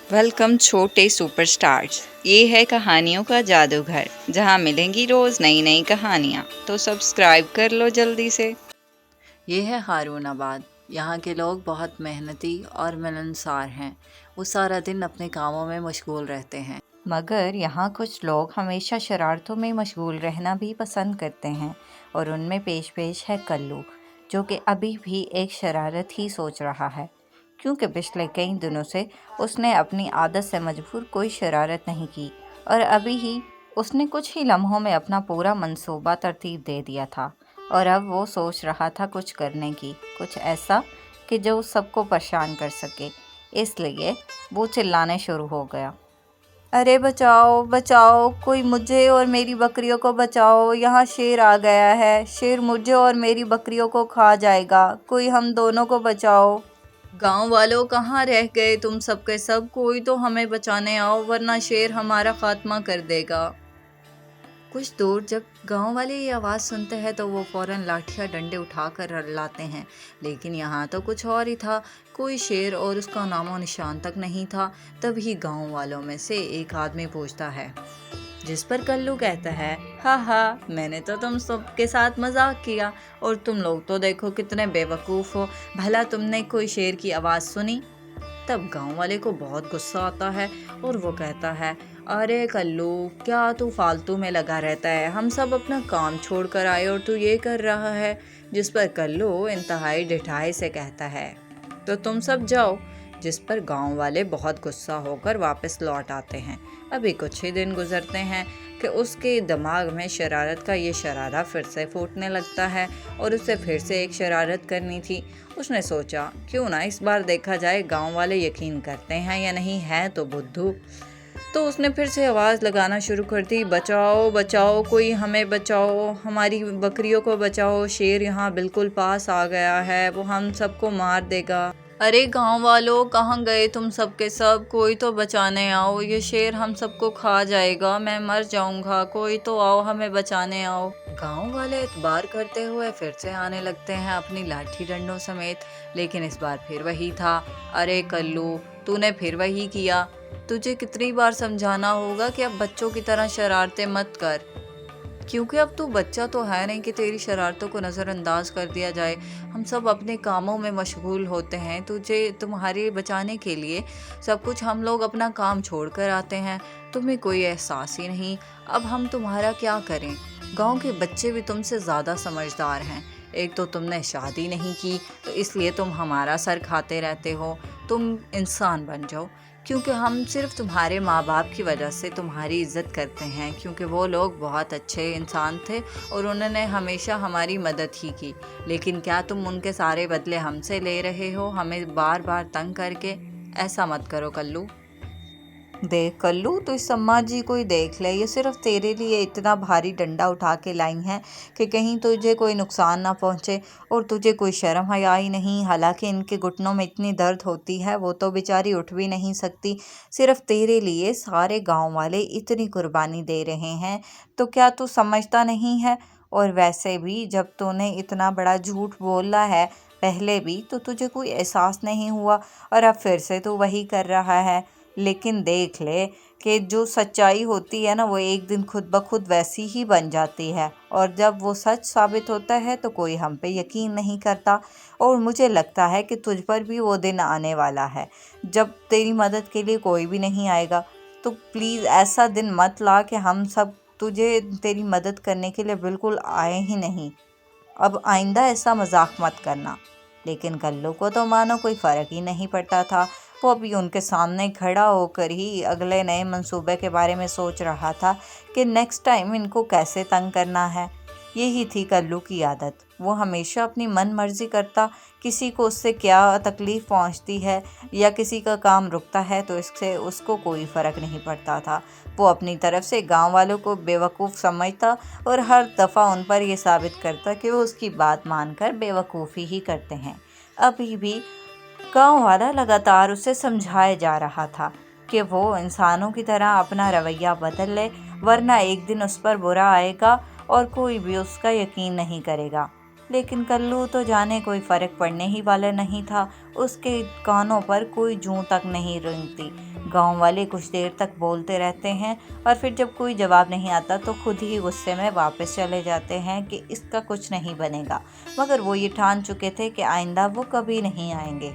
Welcome छोटे superstars. ये है कहानियों का जादूघर जहाँ मिलेंगी रोज नई नई कहानियाँ। तो सब्सक्राइब कर लो जल्दी से। ये है हारून आबाद। यहाँ के लोग बहुत मेहनती और मिलनसार हैं। वो सारा दिन अपने कामों में मशगूल रहते हैं। मगर यहाँ कुछ लोग हमेशा शरारतों में मशगूल रहना भी पसंद करते हैं और उनमें पेश पेश है कल्लू, जो कि अभी भी एक शरारत ही सोच रहा है, क्योंकि पिछले कई दिनों से उसने अपनी आदत से मजबूर कोई शरारत नहीं की और अभी ही उसने कुछ ही लम्हों में अपना पूरा मंसूबा तरतीब दे दिया था और अब वो सोच रहा था कुछ करने की, कुछ ऐसा कि जो सबको परेशान कर सके। इसलिए वो चिल्लाने शुरू हो गया, अरे बचाओ बचाओ, कोई मुझे और मेरी बकरियों को बचाओ, यहाँ शेर आ गया है, शेर मुझे और मेरी बकरियों को खा जाएगा, कोई हम दोनों को बचाओ। गांव वालों कहाँ रह गए तुम सबके सब, कोई तो हमें बचाने आओ वरना शेर हमारा खात्मा कर देगा। कुछ दूर जब गांव वाले ये आवाज़ सुनते हैं तो वो फौरन लाठियाँ डंडे उठाकर लाते हैं, लेकिन यहाँ तो कुछ और ही था। कोई शेर और उसका नामो निशान तक नहीं था। तभी गांव वालों में से एक आदमी पूछता है, जिस पर कल्लू कहता है, हाँ हाँ, मैंने तो तुम सबके साथ मजाक किया और तुम लोग तो देखो कितने बेवकूफ़ हो, भला तुमने कोई शेर की आवाज़ सुनी? तब गांव वाले को बहुत गुस्सा आता है और वो कहता है, अरे कल्लू, क्या तू फालतू में लगा रहता है, हम सब अपना काम छोड़ कर आए और तू ये कर रहा है। जिस पर कल्लू इंतहाई ढिठाई से कहता है, तो तुम सब जाओ। जिस पर गांव वाले बहुत गुस्सा होकर वापस लौट आते हैं। अभी कुछ ही दिन गुजरते हैं कि उसके दिमाग में शरारत का ये शरारा फिर से फूटने लगता है और उसे फिर से एक शरारत करनी थी। उसने सोचा, क्यों ना इस बार देखा जाए गांव वाले यकीन करते हैं या नहीं, है तो बुद्धू। तो उसने फिर से आवाज़ लगाना शुरू कर दी, बचाओ बचाओ, कोई हमें बचाओ, हमारी बकरियों को बचाओ, शेर यहाँ बिल्कुल पास आ गया है, वो हम सबको मार देगा। अरे गांव वालों, कहाँ गए तुम सबके सब, कोई तो बचाने आओ, ये शेर हम सबको खा जाएगा, मैं मर जाऊंगा, कोई तो आओ, हमें बचाने आओ। गांव वाले इतबार करते हुए फिर से आने लगते हैं अपनी लाठी डंडों समेत, लेकिन इस बार फिर वही था। अरे कल्लू, तूने फिर वही किया। तुझे कितनी बार समझाना होगा कि अब बच्चों की तरह शरारतें मत कर, क्योंकि अब तू बच्चा तो है नहीं कि तेरी शरारतों को नज़रअंदाज कर दिया जाए। हम सब अपने कामों में मशगूल होते हैं, तुझे तुम्हारे बचाने के लिए सब कुछ हम लोग अपना काम छोड़ कर आते हैं, तुम्हें कोई एहसास ही नहीं। अब हम तुम्हारा क्या करें? गांव के बच्चे भी तुमसे ज़्यादा समझदार हैं। एक तो तुमने शादी नहीं की, तो इसलिए तुम हमारा सर खाते रहते हो। तुम इंसान बन जाओ, क्योंकि हम सिर्फ तुम्हारे माँ बाप की वजह से तुम्हारी इज़्ज़त करते हैं, क्योंकि वो लोग बहुत अच्छे इंसान थे और उन्होंने हमेशा हमारी मदद ही की। लेकिन क्या तुम उनके सारे बदले हमसे ले रहे हो, हमें बार बार तंग करके? ऐसा मत करो कल्लू। देख कल्लू, तो इस अम्मा जी को ही देख ले, ये सिर्फ तेरे लिए इतना भारी डंडा उठा के लाई हैं कि कहीं तुझे कोई नुकसान ना पहुँचे, और तुझे कोई शर्म हया ही नहीं। हालांकि इनके घुटनों में इतनी दर्द होती है, वो तो बेचारी उठ भी नहीं सकती। सिर्फ तेरे लिए सारे गांव वाले इतनी कुर्बानी दे रहे हैं, तो क्या तू समझता नहीं है? और वैसे भी जब तूने इतना बड़ा झूठ बोला है पहले भी, तो तुझे कोई एहसास नहीं हुआ और अब फिर से तू वही कर रहा है। लेकिन देख ले कि जो सच्चाई होती है ना, वो एक दिन खुद ब खुद वैसी ही बन जाती है, और जब वो सच साबित होता है तो कोई हम पे यकीन नहीं करता। और मुझे लगता है कि तुझ पर भी वो दिन आने वाला है जब तेरी मदद के लिए कोई भी नहीं आएगा। तो प्लीज़ ऐसा दिन मत ला कि हम सब तुझे तेरी मदद करने के लिए बिल्कुल आए ही नहीं। अब आइंदा ऐसा मजाक मत करना। लेकिन कल्लू को तो मानो कोई फ़र्क ही नहीं पड़ता था। वो अभी उनके सामने खड़ा होकर ही अगले नए मंसूबे के बारे में सोच रहा था कि नेक्स्ट टाइम इनको कैसे तंग करना है। यही थी कल्लू की आदत, वो हमेशा अपनी मन मर्जी करता। किसी को उससे क्या तकलीफ़ पहुंचती है या किसी का काम रुकता है तो इससे उसको कोई फ़र्क नहीं पड़ता था। वो अपनी तरफ से गांव वालों को बेवकूफ़ समझता और हर दफ़ा उन पर यह साबित करता कि वो उसकी बात मानकर बेवकूफ़ी ही करते हैं। अभी भी गांव वाला लगातार उसे समझाया जा रहा था कि वो इंसानों की तरह अपना रवैया बदल ले, वरना एक दिन उस पर बुरा आएगा और कोई भी उसका यकीन नहीं करेगा। لیکن کلو تو جانے کوئی فرق پڑنے ہی والا نہیں تھا، اس کے کانوں پر کوئی جوں تک نہیں رینگتی۔ گاؤں والے کچھ دیر تک بولتے رہتے ہیں اور پھر جب کوئی جواب نہیں آتا تو خود ہی غصے میں واپس چلے جاتے ہیں کہ اس کا کچھ نہیں بنے گا، مگر وہ یہ ٹھان چکے تھے کہ آئندہ وہ کبھی نہیں آئیں گے۔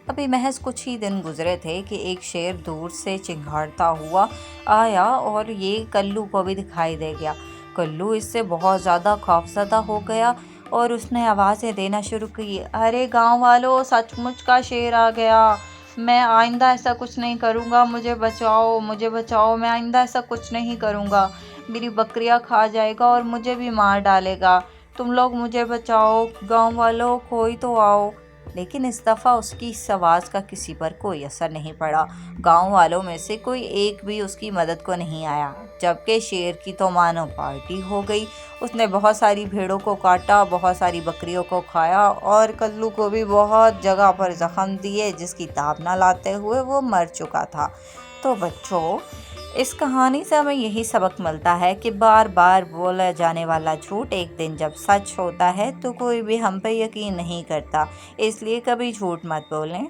ابھی محض کچھ ہی دن گزرے تھے کہ ایک شیر دور سے چنگھاڑتا ہوا آیا اور یہ کلو کو بھی دکھائی دے گیا۔ کلو اس سے بہت زیادہ خوفزدہ ہو گیا اور اس نے آوازیں دینا شروع کی، ارے گاؤں والو، سچ مچ کا شیر آ گیا، میں آئندہ ایسا کچھ نہیں کروں گا، مجھے بچاؤ، مجھے بچاؤ، میں آئندہ ایسا کچھ نہیں کروں گا، میری بکریاں کھا جائے گا اور مجھے بھی مار ڈالے گا، تم لوگ مجھے بچاؤ، گاؤں والو کوئی تو آؤ۔ لیکن اس دفعہ اس کی اس آواز کا کسی پر کوئی اثر نہیں پڑا، گاؤں والوں میں سے کوئی ایک بھی اس کی مدد کو نہیں آیا، جبکہ شیر کی تو مانو پارٹی ہو گئی۔ اس نے بہت ساری بھیڑوں کو کاٹا، بہت ساری بکریوں کو کھایا اور کلو کو بھی بہت جگہ پر زخم دیے، جس کی تاب نہ لاتے ہوئے وہ مر چکا تھا۔ تو بچوں، اس کہانی سے ہمیں یہی سبق ملتا ہے کہ بار بار بولا جانے والا جھوٹ ایک دن جب سچ ہوتا ہے تو کوئی بھی ہم پہ یقین نہیں کرتا، اس لیے کبھی جھوٹ مت بولیں۔